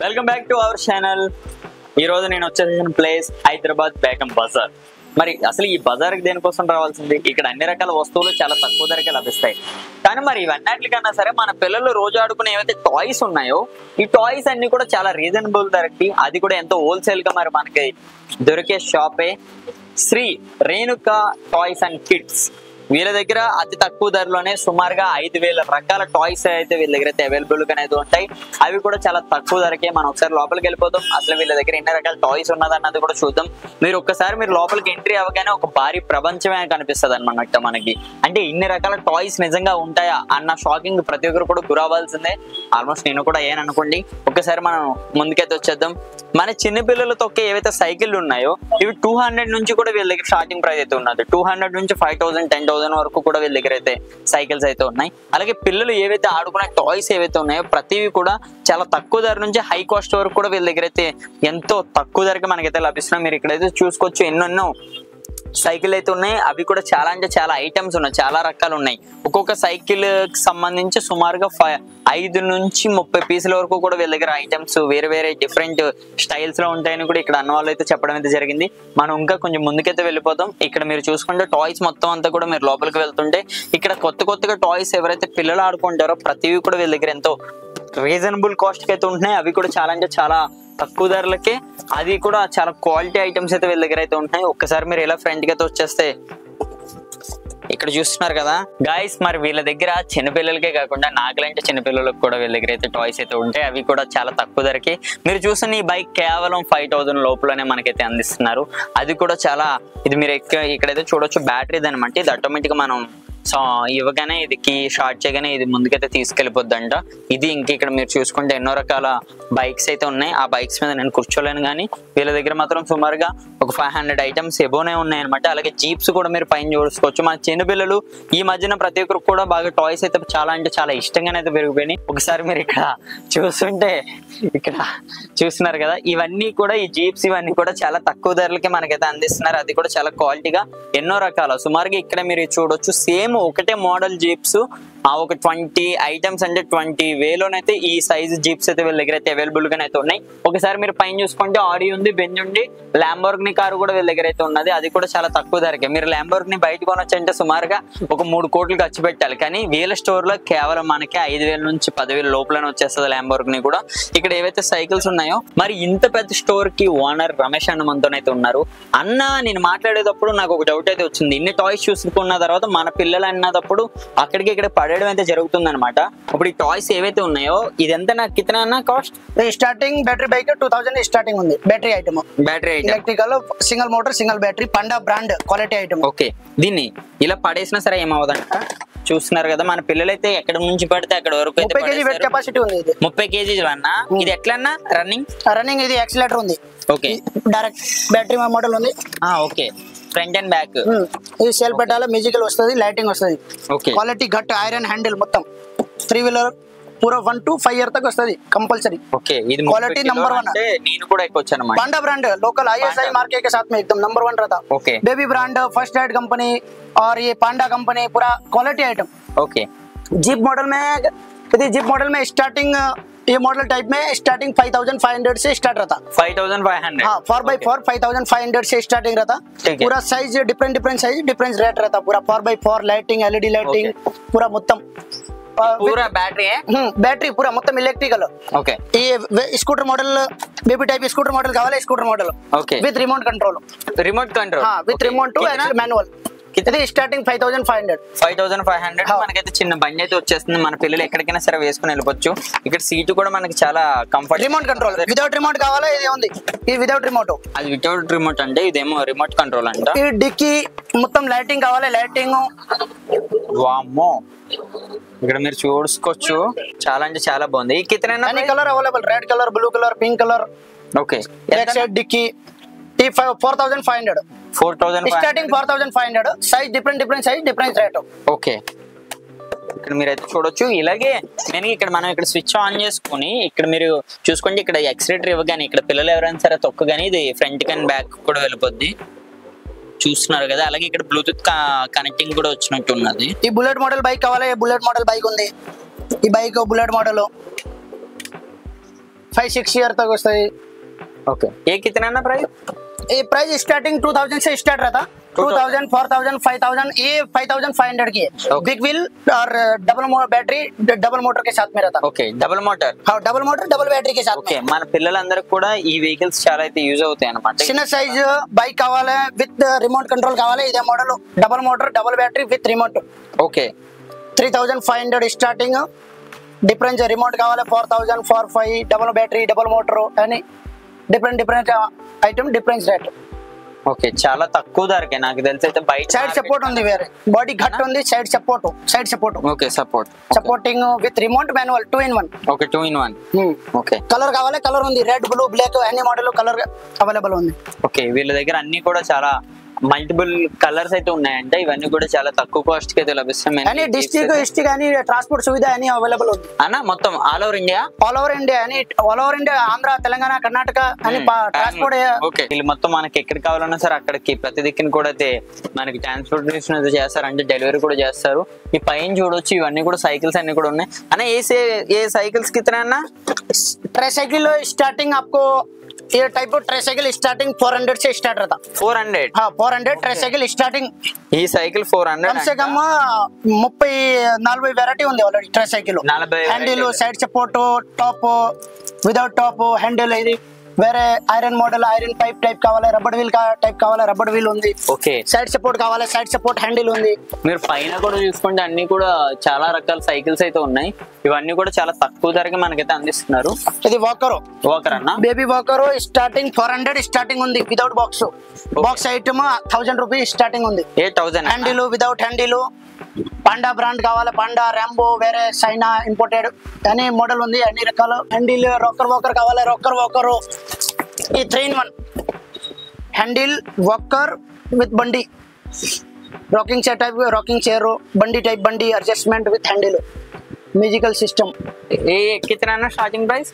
Welcome back to our channel. ఈ రోజు నేను వచ్చేసిన ప్లేస్ హైదరాబాద్ బేగం బజార్. మరి అసలు ఈ బజార్కి దేనికోసం రావాల్సింది? ఇక్కడ అన్ని రకాల వస్తువులు చాలా తక్కువ ధరకే లభిస్తాయి. కానీ మరి ఇవన్నిటికన్నా సరే మన పిల్లలు రోజు ఆడుకునే ఏవైతే టాయ్స్ ఉన్నాయో ఈ టాయ్స్ అన్ని కూడా చాలా రీజనబుల్ ధరకి, అది కూడా ఎంతో హోల్సేల్ గా మరి మనకి దొరికే షాపే Shri Renuka toys and kids. వీళ్ళ దగ్గర అతి తక్కువ ధరలోనే సుమారుగా 5,000 రకాల టాయ్స్ అయితే వీళ్ళ దగ్గర అయితే అవైలబుల్ గా అయితే ఉంటాయి. అవి కూడా చాలా తక్కువ ధరకే. మనం ఒకసారి లోపలికి వెళ్ళిపోతాం, అసలు వీళ్ళ దగ్గర ఎన్ని రకాల టాయ్స్ ఉన్నదన్నది కూడా చూద్దాం. మీరు ఒక్కసారి లోపలికి ఎంట్రీ అవ్వగానే ఒక భారీ ప్రపంచమే కనిపిస్తుంది అన్నమాట మనకి. అంటే ఇన్ని రకాల టాయ్స్ నిజంగా ఉంటాయా అన్న షాకింగ్ ప్రతి ఒక్కరు కూడా గురవ్వాల్సిందే. ఆల్మోస్ట్ నేను కూడా ఏననుకోండి. ఒక్కసారి మనం ముందుకైతే వచ్చేద్దాం. మన చిన్న పిల్లలు తొక్కే ఏవైతే సైకిల్ ఉన్నాయో ఇవి 200 నుంచి కూడా వీళ్ళ దగ్గర స్టార్టింగ్ ప్రైస్ అయితే ఉన్నది. 200 నుంచి 5,000 10,000 వరకు కూడా వీళ్ళ దగ్గర అయితే సైకిల్స్ అయితే ఉన్నాయి. అలాగే పిల్లలు ఏవైతే ఆడుకునే టాయ్స్ ఏవైతే ఉన్నాయో ప్రతివి కూడా చాలా తక్కువ ధర నుంచి హై కాస్ట్ వరకు కూడా వీళ్ళ దగ్గర అయితే ఎంతో తక్కువ ధరకి మనకైతే లభిస్తున్నాయి. మీరు ఇక్కడైతే చూసుకోవచ్చు ఎన్నెన్నో సైకిల్ అయితే ఉన్నాయి. అవి కూడా చాలా అంటే చాలా ఐటమ్స్ ఉన్నాయి, చాలా రకాలు ఉన్నాయి. ఒక్కొక్క సైకిల్ కి సంబంధించి సుమారుగా 5 నుంచి 30 పీసుల వరకు కూడా వీళ్ళ దగ్గర ఐటమ్స్ వేరే వేరే డిఫరెంట్ స్టైల్స్ లో ఉంటాయని కూడా ఇక్కడ అన్న వాళ్ళు అయితే చెప్పడం అయితే జరిగింది. మనం ఇంకా కొంచెం ముందుకైతే వెళ్ళిపోతాం. ఇక్కడ మీరు చూసుకుంటే టాయ్స్ మొత్తం అంతా కూడా మీరు లోపలికి వెళ్తుంటే ఇక్కడ కొత్తగా టాయ్స్ ఎవరైతే పిల్లలు ఆడుకుంటారో ప్రతివి కూడా వీళ్ళ దగ్గర ఎంతో రీజనబుల్ కాస్ట్ కి అయితే ఉంటున్నాయి. అవి కూడా చాలా అంటే చాలా తక్కువ ధరలకే, అది కూడా చాలా క్వాలిటీ ఐటమ్స్ అయితే వీళ్ళ దగ్గర అయితే ఉంటున్నాయి. ఒక్కసారి మీరు ఇలా ఫ్రంట్ కి అయితే వచ్చేస్తే ఇక్కడ చూస్తున్నారు కదా గాయస్, మరి వీళ్ళ దగ్గర చిన్నపిల్లలకే కాకుండా నాకులంటే చిన్నపిల్లలకు కూడా వీళ్ళ దగ్గర అయితే టాయ్స్ అయితే ఉంటాయి. అవి కూడా చాలా తక్కువ ధరకి. మీరు చూసిన ఈ బైక్ కేవలం 5,000 లోపలనే మనకైతే అందిస్తున్నారు. అది కూడా చాలా ఇది మీరు ఇక్కడైతే చూడొచ్చు బ్యాటరీది అనమాట. ఇది ఆటోమేటిక్ గా మనం ఇవ్వగానే ఇది కీ షార్ట్ చేయగానే ఇది ముందుకైతే తీసుకెళ్ళిపోద్దంట. ఇది ఇంక ఇక్కడ మీరు చూసుకుంటే ఎన్నో రకాల బైక్స్ అయితే ఉన్నాయి. ఆ బైక్స్ మీద నేను కూర్చోలేను, కానీ వీళ్ళ దగ్గర మాత్రం సుమారుగా ఒక 500 ఐటమ్స్ ఎబోనే ఉన్నాయి అనమాట. అలాగే జీప్స్ కూడా మీరు పైన చూసుకోవచ్చు. మన చిన్నపిల్లలు ఈ మధ్యన ప్రతి ఒక్కరు కూడా బాగా టాయ్స్ అయితే చాలా అంటే చాలా ఇష్టంగానే అయితే పెరిగిపోయినాయి. ఒకసారి మీరు ఇక్కడ చూస్తుంటే ఇక్కడ చూస్తున్నారు కదా, ఇవన్నీ కూడా ఈ జీప్స్ ఇవన్నీ కూడా చాలా తక్కువ ధరలకి మనకైతే అందిస్తున్నారు. అది కూడా చాలా క్వాలిటీగా ఎన్నో రకాల సుమారుగా ఇక్కడ మీరు చూడొచ్చు. సేమ్ ఒకటే మోడల్ జీప్స్ ఒక 20 ఐటమ్స్ అంటే 20,000లోనైతే ఈ సైజు జీప్స్ అయితే వీళ్ళ దగ్గర అయితే అవైలబుల్ గానే అయితే ఉన్నాయి. ఒకసారి మీరు పైన చూసుకుంటే ఆడి ఉంది, బెంజ్ ఉంది, ల్యాంబోర్గిని కారు కూడా వీళ్ళ దగ్గర అయితే ఉన్నది. అది కూడా చాలా తక్కువ ధరకే. మీరు ల్యాంబోర్గిని బయట కొనొచ్చంటే సుమారుగా ఒక 3 కోట్లు ఖర్చు పెట్టాలి, కానీ వీళ్ళ స్టోర్ లో కేవలం మనకి 5,000 నుంచి 10,000 లోపలనే వచ్చేస్తుంది ల్యాంబోర్గిని కూడా. ఇక్కడ ఏవైతే సైకిల్స్ ఉన్నాయో మరి ఇంత పెద్ద స్టోర్ కి ఓనర్ రమేష్ అన్న మనతోనైతే ఉన్నారు. అన్న నేను మాట్లాడేటప్పుడు నాకు ఒక డౌట్ అయితే వచ్చింది. ఇన్ని టాయ్స్ చూసుకున్న తర్వాత మన పిల్లలు అన్నప్పుడు అక్కడికి ఇక్కడ పడేయడం అయితే జరుగుతుంది అనమాట. ఇప్పుడు ఈ టాయ్స్ ఏవైతే ఉన్నాయో ఇది ఎంత నాకు కిतना అన్న cost? Starting battery bike 2000 starting ఉంది. Battery item electrical single motor single battery Panda brand quality item. Okay, దీన్ని ఇలా పడేసినా సరే ఏమవుదంట. చూస్తున్నారు కదా, మన పిల్లలైతే ఎక్కడ నుంచి పడితే అక్కడ వరకు 30 kg వెయిట్ కెపాసిటీ ఉంది. ఇది 30 kg అన్న. ఇది ఎట్లన్నా రన్నింగ్ ఇది యాక్సిలరేటర్ ఉంది. ఓకే, డైరెక్ట్ బ్యాటరీ మోడల్ ఉంది. ఓకే, ఫ్రంట్ అండ్ బ్యాక్ ఇది సెల్ పెట్టాలి, మ్యూజికల్ వస్తుంది, లైటింగ్ వస్తుంది. ఓకే, క్వాలిటీ గట్ ఐరన్ హ్యాండిల్ మొత్తం 3 వీలర్ पूरा 1 to 5 year तक వస్తది కంపల్సరీ. ఓకే, ఇది क्वालिटी नंबर 1 అంటే నేను కూడా ఎక్కొచ్చు అన్నమాట. पांडा ब्रांड लोकल ISI मार्के के साथ में एकदम नंबर 1 रहता. Okay, baby brand first aid company और ये पांडा कंपनी पूरा quality item. Okay, jeep model में यदि जीप मॉडल में स्टार्टिंग ये मॉडल टाइप में स्टार्टिंग 5,500 से स्टार्ट रहता. 5,500 हाँ 4x4 5,500 से स्टार्टिंग रहता. पूरा size different size different rate रहता. पूरा 4x4 लाइटिंग LED लाइटिंग पूरा మొత్తం पूरा बैटरी है. बैटरी पूरा మొత్తం इलेक्ट्रिकल. ओके, ये scooter model baby type scooter model కావాలి. Scooter model okay with remote control. हाँ, with remote two and manual. ఇది స్టార్టింగ్ 5,500 మనకైతే చిన్న బండి అయితే వచ్చేస్తుంది. మన పిల్లలు ఎక్కడికైనా సరే వేసుకుని వెళ్ళిపోవచ్చు. ఇక్కడ సీట్ కూడా మనకి చాలా comfort. Remote control without remote కావాలా? ఇది ఉంది, ఇది వితౌట్ రిమోట్. అది వితౌట్ రిమోట్ అంటే ఇదేమో రిమోట్ కంట్రోల్ అంట. ఈ డిక్కీ మొత్తం లైటింగ్ కావాలి, లైటింగ్. వామ్మో, ఇక్కడ మీరు చూసుకోవచ్చు. చాలా అంటే చాలా బాగుంది. ఈ కితనైనా అన్ని colour available, red colour, blue colour, pink colour. Okay, back side dicky 4,500 starting 4,500. Size different size different rate. Okay, ఇక్కడ మీరైతే చూడొచ్చు. ఇలాగే నేను మనం ఇక్కడ స్విచ్ ఆన్ చేసుకుని ఇక్కడ మీరు చూసుకోండి. ఇక్కడ యాక్సిలరేటర్ ఇవ్వగానే ఇక్కడ పిల్లలు ఎవరైనా సరే తొక్కగానే ఇది ఫ్రంట్ అండ్ బ్యాక్ కూడా వెళ్ళిపోద్ది. చూస్తున్నారు కదా. అలాగే ఇక్కడ బ్లూటూత్ కనెక్టింగ్ కూడా వచ్చినట్టు ఉన్నది. ఈ బుల్లెట్ మోడల్ బైక్ కావాలి. బుల్లెట్ మోడల్ బైక్ ఉంది. ఈ బైక్ బుల్లెట్ మోడల్ 5-6 ईयर तक वस्तु ओके ये कितना ना प्राइस ये प्राइस स्टार्टिंग 2000 से स्टार्ट रहता 2000 4000 5000 ये 5500 की है Okay. बिग व्हील और बैटरी डबल मोटर के साथ में रहता ఓకే డబుల్ మోటార్ हाँ डबल मोटर डबल बैटरी के साथ ఓకే మన పిల్లలందరికి కూడా ఈ వెహికల్స్ చాలా అయితే యూజ్ అవుతాయి అన్నమాట చిన్న సైజ్ బైక్ కావాలి విత్ రిమోట్ కంట్రోల్ కావాలి ఇదే model double motor double battery with remote okay 3500 starting difference remote కావాలి 4000 45 డబల్ బ్యాటరీ డబల్ మోటార్ అని different item difference rate okay చాలా తక్కువ ధరకే నాకు తెలిసి అయితే బయట సైడ్ సపోర్ట్ ఉంది వేరే బాడీ ఘట్ ఉంది side support okay support supporting with remote manual 2 in 1 okay 2 in 1 okay colour కావాలి కలర్ ఉంది రెడ్ బ్లూ బ్లాక్ అన్ని మోడల్ కలర్ అవైలబుల్ ఉంది ఓకే వీళ్ళ దగ్గర అన్ని కూడా చాలా మల్టిపుల్ కలర్స్ అయితే ఉన్నాయంటే ఇవన్నీ కూడా చాలా తక్కువ కాస్ట్ కి అయితే లభిస్తాయి అని డిస్ట్రిక్ట్ అని ట్రాన్స్పోర్ట్ సువిధ అన్ని అవైలబుల్ ఉంది అన్న మొత్తం all over India all over India Andhra Telangana Karnataka అని ట్రాన్స్పోర్ట్ ఓకే వీళ్ళు మొత్తం మనకి ఎక్కడ కావాలన్నా సరే అక్కడికి ప్రతి దిక్కుని కూడా అయితే మనకి ట్రాన్స్పోర్టేషన్ అయితే చేస్తారు అంటే డెలివరీ కూడా చేస్తారు ఈ పైన చూడొచ్చు ఇవన్నీ కూడా సైకిల్స్ అన్ని కూడా ఉన్నాయి అన్న ఏ సైకిల్స్ కి ఇతర అన్న ट्राइसाइकिल स्टार्टिंग आपको ये टाइप ऑफ ट्राइसाइकिल स्टार्टिंग 400 से स्टार्ट रहता 400 हाँ 400 ट्राइसाइकिल स्टार्टिंग ఈ సైకిల్ 400 कम से कम 30-40 వెరైటీ ఉంది already tricycle 40 handle side support top without top handle ఇది వేరే iron model iron pipe type కావాలి రబ్బర్ వీల్ టైప్ కావాలి రబ్బర్ వీల్ ఉంది ఓకే సైడ్ సపోర్ట్ కావాలి సైడ్ సపోర్ట్ హ్యాండిల్ ఉంది మీరు పైన కూడా చూసుకుంటే అన్ని కూడా చాలా రకాల సైకిల్స్ అయితే ఉన్నాయి ఇవన్నీ కూడా చాలా తక్కువ ధరకి మనకైతే అందిస్తున్నారు ఇది వాకర్ అన్న బేబీ వాకర్ స్టార్టింగ్ 400 స్టార్టింగ్ ఉంది without box item 1000 rupees starting ఉంది 8000 handle without handle panda brand కావాలి పాండా ర్యాంబో వేరే చైనా ఇంపోర్టెడ్ అనే మోడల్ ఉంది అన్ని రకాల హ్యాండిల్ వాకర్ కావాలి వాకర్ ఈ 3 in 1 హ్యాండిల్ వాకర్ విత్ బండి రాకింగ్ చైర్ బండి టైప్ బండి adjustment with handle musical system ये कितना ना स्टार्टिंग प्राइस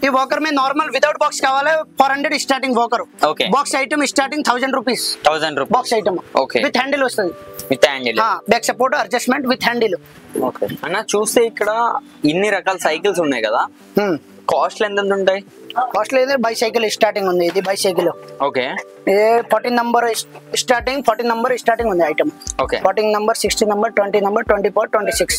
ये वॉकर में नॉर्मल विदाउट बॉक्स कावाले 400 starting walker okay box item starting 1000 rupees 1000 rupees box item okay with handle వస్తుంది విత్ హ్యాండిల్ हां back support adjustment with handle okay అన్న చూస్తే ఇక్కడ ఇన్ని రకాల సైకిల్స్ ఉన్నాయి కదా కాస్ట్ ఎంత ఉంటాయి కాస్ట్ లేదు బైసైకిల్ స్టార్టింగ్ ఉంది ఇది బైసైకిల్ ఓకే ఏ 14 నంబర్ స్టార్టింగ్ ఉంది item okay 14 number 16 number 20 number 24 26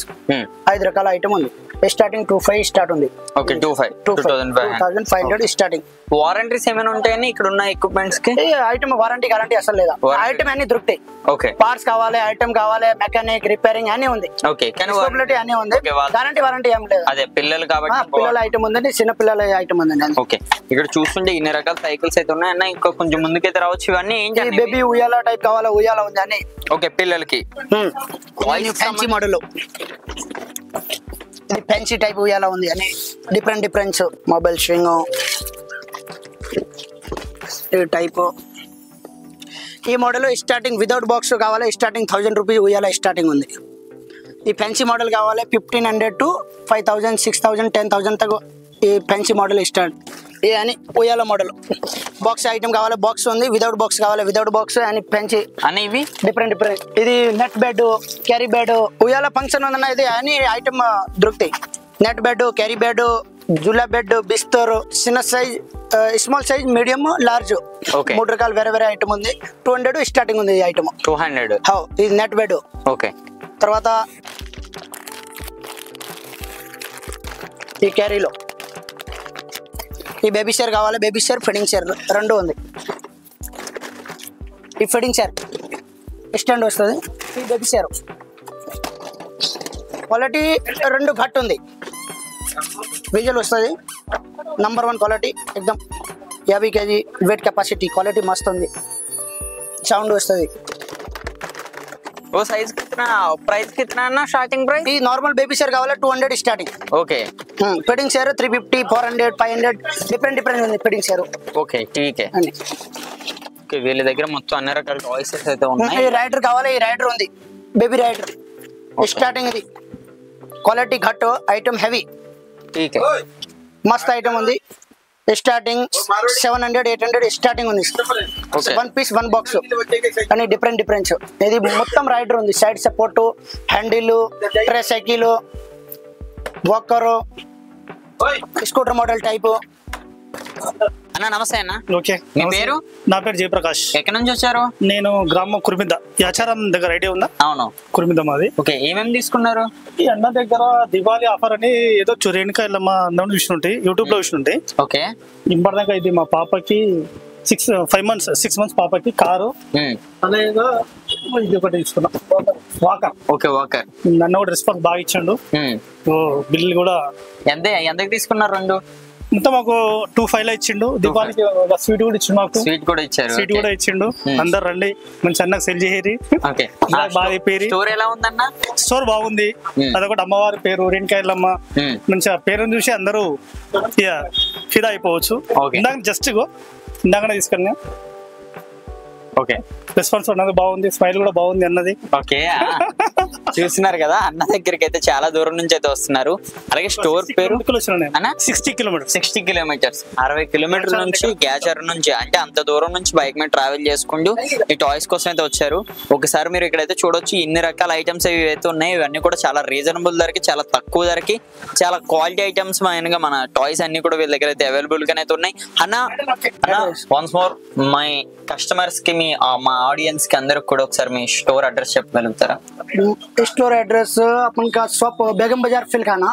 ఐదు రకాల ఐటమ్ ఉంది స్టార్టింగ్ 25 స్టార్ట్ ఉంది ఓకే 2500 స్టార్టింగ్ వారంటీస్ ఏమైనా ఉంటాయని ఇక్కడ ఉన్న ఎక్విప్మెంట్స్ కి ఐటమ్ వారంటీ గ్యారంటీ అసలు లేదా ఐటమ్ అన్ని దొరుకుతాయి ఓకే పార్ట్స్ కావాలి ఐటమ్ కావాలి మెకానిక్ రిపేరింగ్ అన్ని ఉంది ఓకే కానీ స్టెబిలిటీ అన్ని ఉంది గ్యారంటీ వారంటీ ఏం లేదు అదే పిల్లలు కాబట్టి పిల్లల ఐటమ్ ఉందండి చిన్న పిల్లల ఐటమ్ ఉందండి ఓకే ఇక్కడ చూస్తుంటే ఇన్ని రకాల సైకిల్స్ అయితే ఉన్నాయి అన్న ఇంకా కొంచెం ముందుకైతే రావచ్చు ఇవన్నీ ఏంటి బేబీ ఉయ్యాల టైప్ కావాలి ఉయ్యాల ఉంది అని ఓకే పిల్లలకి ఫ్యాన్సీ మోడల్ ఇది ఫ్యాన్సీ టైప్ ఉయ్యాల ఉంది అని డిఫరెంట్ మొబైల్ స్వింగ్ ఈ టైప్ ఈ మోడల్ స్టార్టింగ్ వితౌట్ బాక్స్ కావాలి స్టార్టింగ్ 1000 రూపీస్ ఉయ్యాల స్టార్టింగ్ ఉంది ఈ ఫ్యాన్సీ మోడల్ కావాలి 1500 to 5000 6000 10000 తగ్గ ఈ ఫ్యాన్సీ మోడల్ స్టార్ట్ ఏ అని ఉయ్యాల మోడల్ బాక్స్ ఐటమ్ కావాలి బాక్స్ ఉంది వితౌట్ బాక్స్ కావాలి వితౌట్ బాక్స్ అని ఫ్యాన్సీ అని ఇవి డిఫరెంట్ ఇది నెట్ బెడ్ క్యారీ బెడ్ ఉయ్యాల ఫంక్షన్ ఉందన్న ఇది అన్ని ఐటమ్ దొరుకుతాయి నెట్ బెడ్ క్యారీ బెడ్ జులా బెడ్ బిస్తర్ చిన్న size small size medium large okay 3 రకాల వేరే ఐటమ్ ఉంది 200 స్టార్టింగ్ ఉంది ఈ ఐటమ్ 200 ఇది నెట్ బెడ్ ఓకే తర్వాత ఈ క్యారీలో ఈ బేబీ చైర్ కావాలి బేబీ చైర్ ఫిట్టింగ్ చైర్ రెండు ఉంది ఈ ఫిట్టింగ్ చైర్ స్టాండ్ వస్తుంది ఈ బేబీ చైర్ క్వాలిటీ రెండు ఘట్ ఉంది విజువల్ వస్తుంది నంబర్ 1 క్వాలిటీ ఎక్దమ్ 50 kg వెయిట్ కెపాసిటీ క్వాలిటీ మస్తు ఉంది సౌండ్ వస్తుంది वो साइज कितना प्राइस कितना ना स्टार्टिंग प्राइस ఈ నార్మల్ బేబీ చైర్ కావాలి 200 starting okay fitting chair 350 400 500 different ఉంది ఫిట్టింగ్ చైర్ ఓకే ठीक है అని ఓకే వీళ్ళ దగ్గర మొత్తం అన్ని రకాల టాయ్స్ అయితే ఉన్నాయి ఈ రైడర్ కావాలి ఈ రైడర్ ఉంది బేబీ రైడర్ స్టార్టింగ్ ఇది క్వాలిటీ ఘట్ ఐటమ్ హెవీ ठीक है మస్త్ ఐటమ్ ఉంది స్టార్టింగ్ 700 800 స్టార్టింగ్ ఉంది Okay. 1 పీస్ 1 బాక్స్ అని డిఫరెంట్ ఇది మొత్తం రైడర్ ఉంది side support handle tricycle walker scooter model type. అన్న నమస్తే అన్న. ఓకే, మీ పేరు? నా పేరు జయప్రకాష్. ఎక్కడి నుంచి వచ్చారు? నేను గ్రామం కుర్మిద్ద, ఈ ఆచారం దగ్గర ఐడియా ఉందా? అవును, కుర్మిద్ద మాది. ఓకే, ఏమేమి తీసుకున్నారు? ఈ అన్న దగ్గర దివాళీ ఆఫర్ అని ఏదో రేణుకా ఇల్లమ్మ అందరం చూసినట్టు యూట్యూబ్ లో చూసినట్టు. ఓకే, ఇంపటిదాకా ఇది మా పాపకి 6 months పాపకి కారు, అలాగే ఇది ఒకటి తీసుకున్నాం వాకర్. Okay, walker. నన్ను కూడా రెస్పాన్స్ బాగా ఇచ్చాడు. బిల్లు కూడా ఎంతకు తీసుకున్నారు? రెండు మొత్తం మాకు 2,500 ఇచ్చిండు. దివాళీకి స్వీట్ కూడా ఇచ్చిండు, మాకు స్వీట్ కూడా ఇచ్చారు. స్వీట్ కూడా ఇచ్చిండు. అందరు రండి, మంచి అన్నకు సెల్ చేయరి. బాగా చెప్పేరి. స్టోర్ ఎలా ఉందన్న? స్టోర్ బాగుంది. అదొకటి అమ్మవారి పేరు రేణుకాయలమ్మ, మంచిగా పేరుని చూసి అందరూ ఫిదా అయిపోవచ్చు. ఇందాక జస్ట్ ఇందాకనే తీసుకెళ్ళినా. ఓకే, రెస్పాన్స్ ఉన్నది బాగుంది, స్మైల్ కూడా బాగుంది అన్నది. ఓకే, చూస్తున్నారు కదా అన్న దగ్గరికి అయితే చాలా దూరం నుంచి అయితే వస్తున్నారు. అలాగే స్టోర్ పేరు 60 కిలోమీటర్స్ 60 కిలోమీటర్స్ 60 కిలోమీటర్ల నుంచి గ్యాచర్ నుంచి, అంటే అంత దూరం నుంచి బైక్ మీద ట్రావెల్ చేసుకుంటూ ఈ టాయ్స్ కోసం అయితే వచ్చారు. ఒకసారి మీరు ఇక్కడైతే చూడొచ్చు ఇన్ని రకాల ఐటమ్స్ ఇవి అయితే ఉన్నాయి. ఇవన్నీ కూడా చాలా రీజనబుల్ ధరకి, చాలా తక్కువ ధరకి, చాలా క్వాలిటీ ఐటమ్స్ మైన్గా మన టాయ్స్ అన్ని కూడా వీళ్ళ దగ్గర అయితే అవైలబుల్ గానే అయితే ఉన్నాయి. అన్న వన్స్ మోర్ మై కస్టమర్స్ కి, మా ఆడియన్స్ కి అందరికి కూడా ఒకసారి మీ స్టోర్ అడ్రస్ చెప్పగలుగుతారా? स्टोर एड्रेस अपन का shop Begum Bazar Filkhana,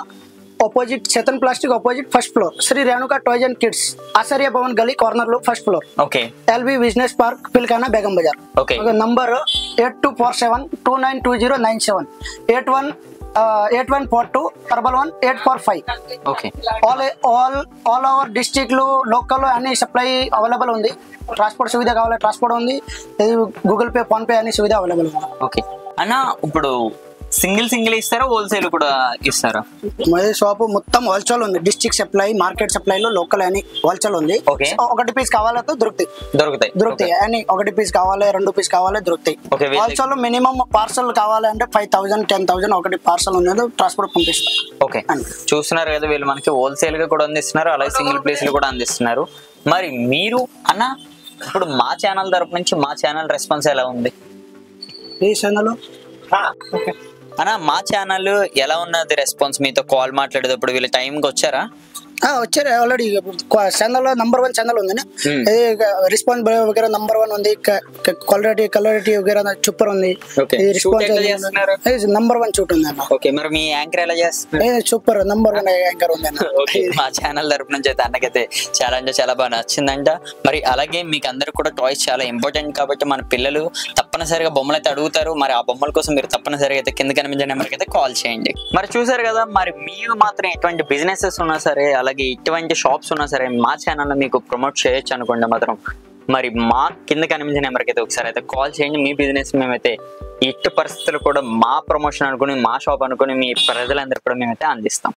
opposite Chetan plastic, opposite first floor, Shri Renuka toys and kids, Acharya Bhavan गली कॉर्नर लो first floor. Okay, LB business park Filkhana Begum Bazar. Okay, number 8247292097 8142118445. Okay, all over district లో లోకల్ లో అన్ని సప్లై అవైలబుల్ ఉంది. ట్రాన్స్పోర్ట్ సువిధ కావాలి, ట్రాన్స్పోర్ట్ ఉంది. గూగుల్ పే, ఫోన్ పే అన్ని సువిధ అవైలబుల్ ఉంది. ఓకే అన్న, ఇప్పుడు సింగిల్ ఇస్తారా, హోల్సేల్ కూడా ఇస్తారా? మాది షాప్ మొత్తం హోల్సేల్ ఉంది. డిస్ట్రిక్ట్ సప్లై, మార్కెట్ సప్లై లో లోకల్ అని హోల్సేల్ ఉంది. ఒకటి పీస్ కావాలంటే దొరుకుతాయి అని, ఒకటి పీస్ కావాలి, 2 పీస్ కావాలి, దొరుకుతాయి. హోల్సేల్ లో మినిమం పార్సల్ కావాలంటే 5,000 10,000 ఒకటి పార్సల్ ఉన్నది, ట్రాన్స్పోర్ట్ పంపిస్తారు. ఓకే, చూస్తున్నారు కదా వీళ్ళు మనకి హోల్సేల్ గా కూడా అందిస్తున్నారు, అలాగే సింగిల్ ప్లేస్ లో కూడా అందిస్తున్నారు. మరి మీరు అన్న ఇప్పుడు మా ఛానల్ తరపు నుంచి మా ఛానల్ రెస్పాన్స్ ఎలా ఉంది? ఈ ఛానల్ అన్న మా ఛానల్ ఎలా ఉన్నది రెస్పాన్స్? మీతో కాల్ మాట్లాడేటప్పుడు వీళ్ళు టైంకి వచ్చారా? వచ్చారు ఆల్రెడీ. ఛానల్ నంబర్ 1 ఛానల్ ఉంది, రెస్పాన్స్ వగేరా నంబర్ 1 ఉంది. క్వాలిటీ వగేరా సూపర్ ఉంది. నంబర్ 1 షూట్ ఉంది అన్న. ఓకే, మరి మీ యాంకర్ ఎలా చేస్తున్నారు? సూపర్ నంబర్ 1 యాంకర్ ఉంది అన్న. ఓకే, మా ఛానల్ తరపు నుంచి అయితే అన్నకైతే చాలా అంటే చాలా బాగా నచ్చిందంట. మరి అలాగే మీకు అందరికి కూడా టాయ్స్ చాలా ఇంపార్టెంట్ కాబట్టి మన పిల్లలు తప్పనిసరిగా బొమ్మలు అయితే అడుగుతారు. మరి ఆ బొమ్మల కోసం మీరు తప్పనిసరిగా అయితే కింద కనిపించే నెంబర్కి అయితే కాల్ చేయండి. మరి చూసారు కదా, మరి మీరు మాత్రం ఎటువంటి బిజినెసెస్ ఉన్నా సరే, అలాగే ఇటువంటి షాప్స్ ఉన్నా సరే మా ఛానల్లో మీకు ప్రమోట్ చేయొచ్చు అనుకోండి మాత్రం, మరి మా కింద కనిపించే నెంబర్కి అయితే ఒకసారి అయితే కాల్ చేయండి. మీ బిజినెస్ మేమైతే ఇటు పరిస్థితులు కూడా మా ప్రమోషన్ అనుకుని, మా షాప్ అనుకుని మీ ప్రజలందరూ కూడా మేమైతే అందిస్తాం.